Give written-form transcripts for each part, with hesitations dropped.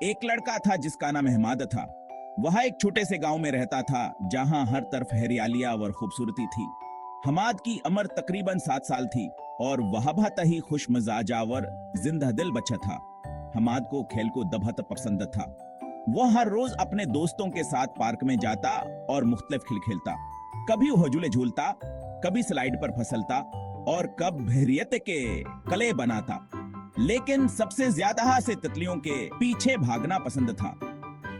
एक लड़का था जिसका नाम अहमद था। वह एक छोटे से गांव में रहता था जहां हर तरफ हरियालियां और खूबसूरती थी। हमाद की उम्र तकरीबन 7 साल थी और वह बहुत ही खुश मिजाजा और जिंदा दिल बच्चा था। हमाद को खेल को बहुत पसंद था। वह हर रोज अपने दोस्तों के साथ पार्क में जाता और मुख्तलिफ खेल खेलता। कभी वह झूले झूलता, कभी स्लाइड पर फिसलता और कब बहरियत के कले बनाता। लेकिन सबसे ज्यादा से तितलियों के पीछे भागना पसंद था।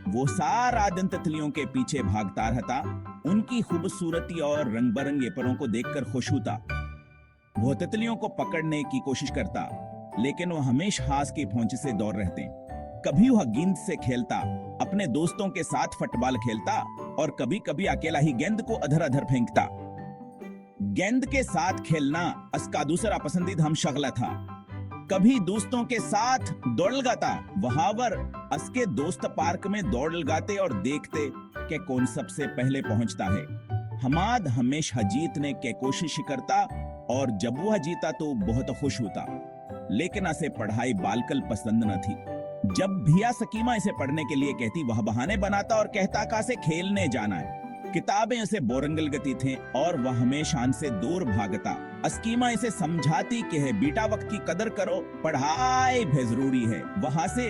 वो सारा दिन तितलियों के पीछे भागता रहता, उनकी खूबसूरती और रंग बिरंगे परों को देखकर खुश होता। वो तितलियों को पकड़ने की कोशिश करता, लेकिन वो हमेशा हाथ की पहुंच से दूर रहते। कभी वह गेंद से खेलता, अपने दोस्तों के साथ फुटबॉल खेलता और कभी कभी अकेला ही गेंद को अधर अधर फेंकता। गेंद के साथ खेलना उसका दूसरा पसंदीदा हम शगला था। कभी दोस्तों के साथ दौड़ लगाता, वहां पर उसके दोस्त पार्क में दौड़ लगाते और देखते कि कौन सबसे पहले पहुंचता है। हमाद हमेशा जीतने की कोशिश करता और जब वह जीता तो बहुत खुश होता। लेकिन उसे पढ़ाई बालकल पसंद न थी। जब भिया सकीमा इसे पढ़ने के लिए कहती, वह बहाने बनाता और कहता कि उसे खेलने जाना है। किताबें उसे बोरंगल गति थे और वह हमेशा से दूर भागता। अस्कीमा इसे समझाती कि है बेटा, वक्त की कदर करो, पढ़ाई भी जरूरी है। वहां से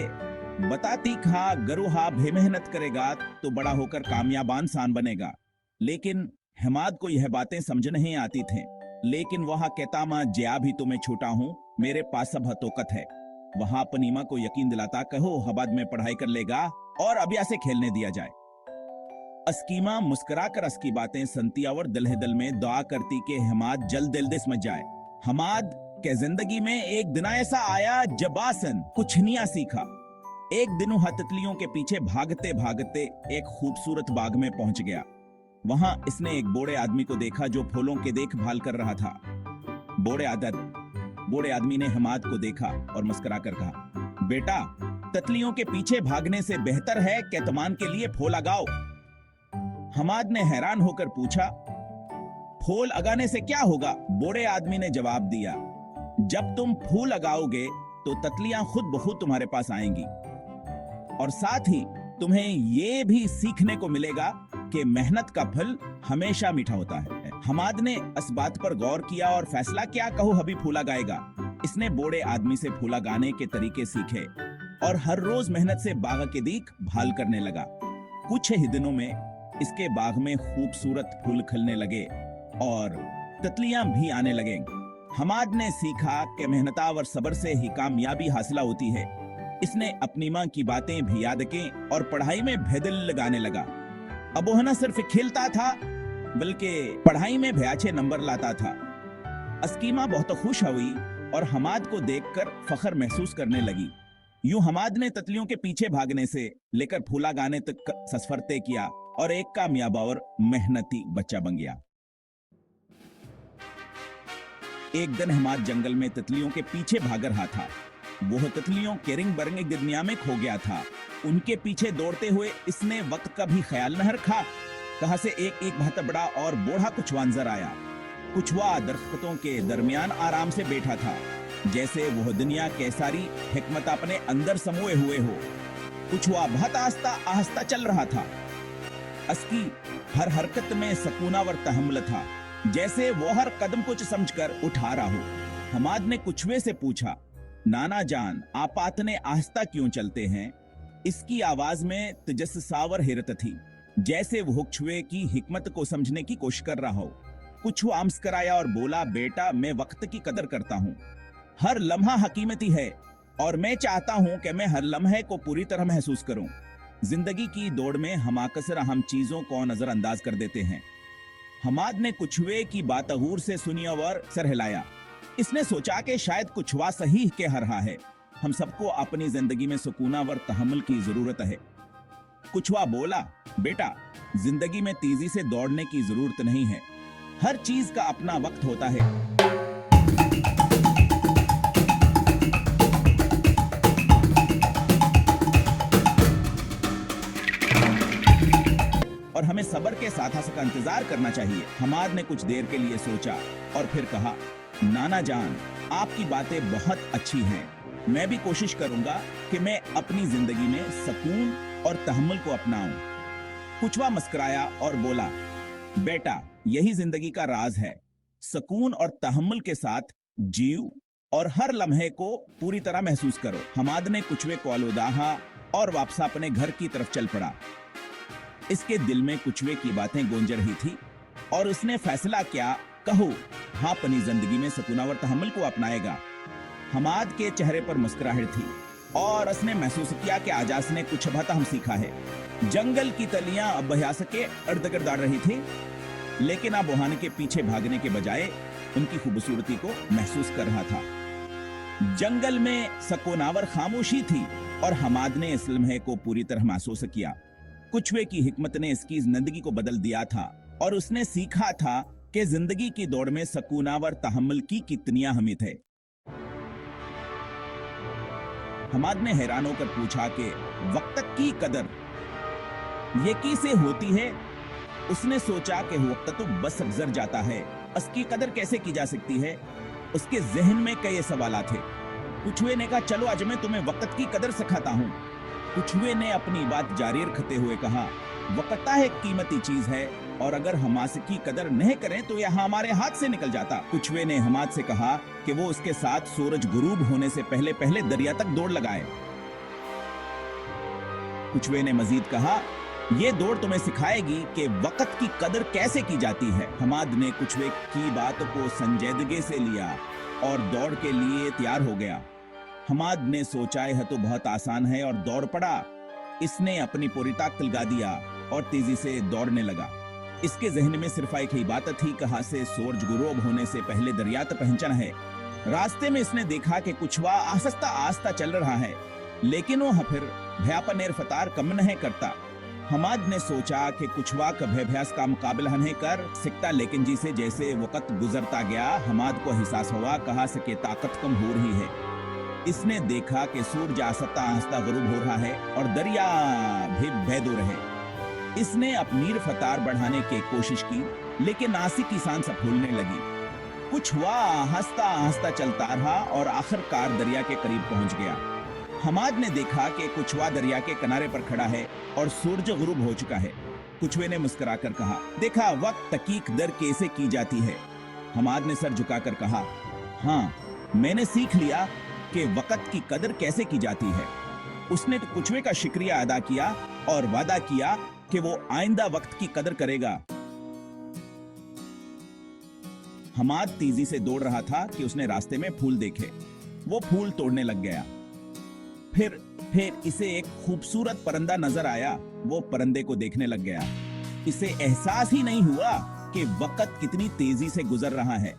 बताती खा गरुहा भी मेहनत करेगा तो बड़ा होकर कामयाब इंसान बनेगा। लेकिन हमाद को यह बातें समझ नहीं आती थी। लेकिन वह कहता, मां ज्या भी तो मैं छोटा हूँ, मेरे पास सब हतोकत है। वहां पनीमा को यकीन दिलाता, कहो हबाद में पढ़ाई कर लेगा और अभी से खेलने दिया जाए। अस्कीमा मुस्कुराकर उसकी बातें सुनती और दिल दिल में दुआ करती कि हमाद जल्द जल्द समझ जाए। हमाद के जिंदगी में एक दिन ऐसा आया जब आसन कुछ नया सीखा। एक दिन वह तितलियों के पीछे भागते भागते एक खूबसूरत बाग में पहुंच गया। वहां इसने एक बूढ़े आदमी को देखा जो फूलों की देखभाल कर रहा था। बूढ़े आदमी ने हमाद को देखा और मुस्कुराकर कहा, बेटा, तितलियों के पीछे भागने से बेहतर है कि तुमान के लिए फूल लगाओ। हमाद ने हैरान होकर पूछा, फूल लगाने से क्या होगा? बूढ़े आदमी ने जवाब दिया, जब तुम फूल लगाओगे तो तितलियां खुद ब खुद तुम्हारे पास आएंगी और साथ ही तुम्हें यह भी सीखने को मिलेगा कि मेहनत का फल हमेशा मीठा होता है। हमाद ने इस बात पर गौर किया और फैसला किया, कहो अभी फूला गाएगा। इसने बूढ़े आदमी से फूला गाने के तरीके सीखे और हर रोज मेहनत से बाग की देखभाल करने लगा। कुछ ही दिनों में इसके बाग में खूबसूरत फूल खिलने लगे और तितलियां भी आने लगे। हमाद ने सीखा कि मेहनत और सब्र से ही कामयाबी हासिल होती है। इसने अपनी मां की बातें भी याद की और पढ़ाई में भी दिल लगाने लगा। अब वह न सिर्फ खेलता था बल्कि पढ़ाई में भी अच्छे नंबर लाता था। अस्कीमा बहुत खुश हुई और हमाद को देखकर फख्र महसूस करने लगी। यूं हमाद ने तितलियों के पीछे भागने से लेकर फूला गाने तक सफर तय किया और एक कामयाब और मेहनती बच्चा बन गया। एक दिन हमाद जंगल में तितलियों के पीछे भाग रहा था। वह तितलियों के रिंग बरंगे दुनिया में खो गया था। उनके पीछे दौड़ते हुए इसने वक्त का भी ख्याल न रखा। कहां से एक बहुत बड़ा और बूढ़ा कुछवा नजर आया। कुछवा दरख्तों के दरमियान आराम से बैठा था, जैसे वह दुनिया के सारी हिकमत अपने अंदर समोए हुए हो। कुछवा बहुत आस्ता आस्ता चल रहा था। उसकी हर हरकत में सकूनावर तहम्मुल था, जैसे वो हर कदम कुछ समझकर उठा रहा हो। हमाद ने कुछवे से पूछा, नाना जान, आप इतने आहिस्ता क्यों चलते हैं? इसकी आवाज में तजस्सावर हैरत थी, जैसे वो कुछवे की हिकमत को समझने की कोशिश कर रहा हो। कुछवा मुस्कुराया और बोला, बेटा, मैं वक्त की कदर करता हूँ। हर लम्हा हकीमती है और मैं चाहता हूँ कि मैं हर लम्हे को पूरी तरह महसूस करूँ। जिंदगी की दौड़ में हम अक्सर अहम चीजों को नजरअंदाज कर देते हैं। हमाद ने कुछवे की बात गौर से सुनी और सर हिलाया। इसने सोचा कि शायद कुछवा सही कह रहा है। हम सबको अपनी जिंदगी में सुकूनावर तहम्मुल की जरूरत है। कुछवा बोला, बेटा, जिंदगी में तेजी से दौड़ने की जरूरत नहीं है। हर चीज का अपना वक्त होता है। और हमें सब्र के साथ इसका इंतजार करना चाहिए। हमाद ने कुछ देर के लिए सोचा और फिर कहा, नाना जान, आपकी बातें बहुत अच्छी हैं, मैं भी कोशिश करूंगा कि मैं अपनी जिंदगी में सुकून और तहम्मुल को अपनाऊं। कुचवा मुस्कुराया और बोला, बेटा, यही जिंदगी का राज है। सुकून और तहम्मुल के साथ जीव और हर लम्हे को पूरी तरह महसूस करो। हमाद ने कुचवे को अलविदा और वापस अपने घर की तरफ चल पड़ा। इसके दिल में कुचवे की बातें गूंज रही थी और उसने फैसला किया, कहो हाँ, अपनी जिंदगी में सुकून और तहम्मुल को अपनाएगा। हमाद के चेहरे पर मुस्कुराहट थी और उसने महसूस किया कि आज उसने कुछ बहुत अहम सीखा है। जंगल की तलियां अब बहस के इर्द गिर्द दौड़ रही थी, लेकिन अब बुहाने के पीछे भागने के बजाय उनकी खूबसूरती को महसूस कर रहा था। जंगल में सुकूनावर खामोशी थी और हमाद ने इस लम्हे को पूरी तरह महसूस किया। कुचवे की हिकमत ने इसकी जिंदगी को बदल दिया था और उसने सीखा था कि जिंदगी की दौड़ में सुकूनावर तहम्मुल की कितनी अहमियत है। हमाद ने हैरान होकर पूछा कि वक्त की कदर ये कैसे होती है। उसने सोचा कि वक्त तो बस गुजर जाता है, उसकी कदर कैसे की जा सकती है। उसके जहन में कई सवाल थे। कुचवे ने कहा, चलो आज मैं तुम्हें वक्त की कदर सिखाता हूँ। कुचवे ने अपनी बात जारी रखते हुए कहा, वक्त एक कीमती चीज है और अगर हम इसकी कदर नहीं करें तो यह हमारे हाथ से निकल जाता। कुचवे ने हमाद से कहा कि वो उसके साथ सूरज गुरूब होने से पहले पहले दरिया तक दौड़ लगाए। कुचवे ने मजीद कहा, ये दौड़ तुम्हें सिखाएगी कि वक्त की कदर कैसे की जाती है। हमाद ने कुचवे की बात को संजीदगी से लिया और दौड़ के लिए तैयार हो गया। हमाद ने सोचा यह तो बहुत आसान है और दौड़ पड़ा। इसने अपनी पूरी ताकत लगा दिया और तेजी से दौड़ने लगा। इसके जहन में सिर्फ एक ही बात थी, कहां से सूरज गुरूब होने से पहले दरिया तक पहुंचना है। रास्ते में इसने देखा कि कुचवा आहिस्ता आहिस्ता चल रहा है, लेकिन वह फिर भयापन रफ्तार कम नहीं करता। हमाद ने सोचा कि कुचवा कभी अभ्यास का मुकाबला नहीं कर सकता, लेकिन जिसे जैसे वक्त गुजरता गया हमाद को एहसास हुआ कहां से कि ताकत कम हो रही है। इसने देखा कि सूरज आहिस्ता आहिस्ता गुरूब हो रहा है और दरिया भी बेदूर है। इसने अपनी रफ्तार बढ़ाने की कोशिश की, लेकिन नासी की सांस फूलने लगी। कुचवा आहिस्ता आहिस्ता चलता रहा और आखिरकार दरिया के करीब पहुंच गया। हमाद ने देखा कि कुचवा दरिया के किनारे पर खड़ा है और सूरज गुरूब हो चुका है। कुचवे ने मुस्कुराकर कहा, देखा वक्त की कदर कैसे की जाती है। हमाद ने सर झुकाकर कहा, हाँ, मैंने सीख लिया कि वक्त की कदर कैसे की जाती है। उसने तो कुचवे का शुक्रिया अदा किया और वादा किया कि वो आइंदा वक्त की कदर करेगा। हमाद तेजी से दौड़ रहा था कि उसने रास्ते में फूल देखे। वो फूल तोड़ने लग गया। फिर इसे एक खूबसूरत परिंदा नजर आया। वो परिंदे को देखने लग गया। इसे एहसास ही नहीं हुआ कि वक्त कितनी तेजी से गुजर रहा है।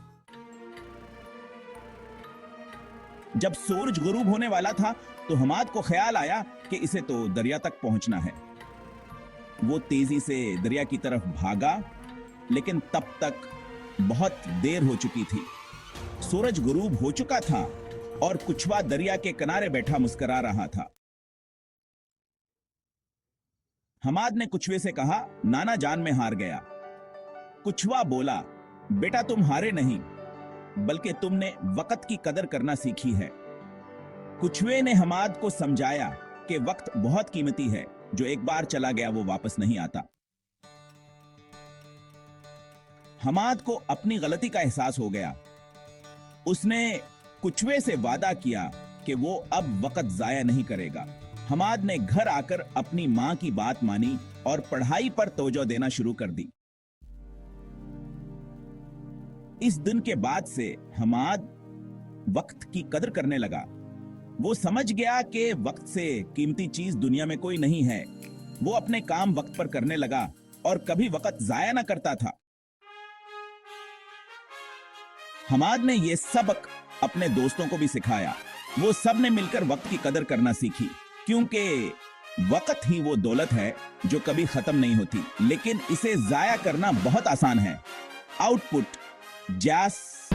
जब सूरज गुरूब होने वाला था तो हमाद को ख्याल आया कि इसे तो दरिया तक पहुंचना है। वो तेजी से दरिया की तरफ भागा, लेकिन तब तक बहुत देर हो चुकी थी। सूरज गुरूब हो चुका था और कुचवा दरिया के किनारे बैठा मुस्कुरा रहा था। हमाद ने कुचवे से कहा, नाना जान में हार गया। कुचवा बोला, बेटा तुम हारे नहीं, बल्कि तुमने वक्त की कदर करना सीखी है। कुचवे ने हमाद को समझाया कि वक्त बहुत कीमती है, जो एक बार चला गया वो वापस नहीं आता। हमाद को अपनी गलती का एहसास हो गया। उसने कुचवे से वादा किया कि वो अब वक्त जाया नहीं करेगा। हमाद ने घर आकर अपनी मां की बात मानी और पढ़ाई पर तवज्जो देना शुरू कर दी। इस दिन के बाद से हमाद वक्त की कदर करने लगा। वो समझ गया कि वक्त से कीमती चीज दुनिया में कोई नहीं है। वो अपने काम वक्त पर करने लगा और कभी वक्त जाया ना करता था। हमाद ने यह सबक अपने दोस्तों को भी सिखाया। वो सब ने मिलकर वक्त की कदर करना सीखी, क्योंकि वक्त ही वो दौलत है जो कभी खत्म नहीं होती, लेकिन इसे जाया करना बहुत आसान है। आउटपुट जैस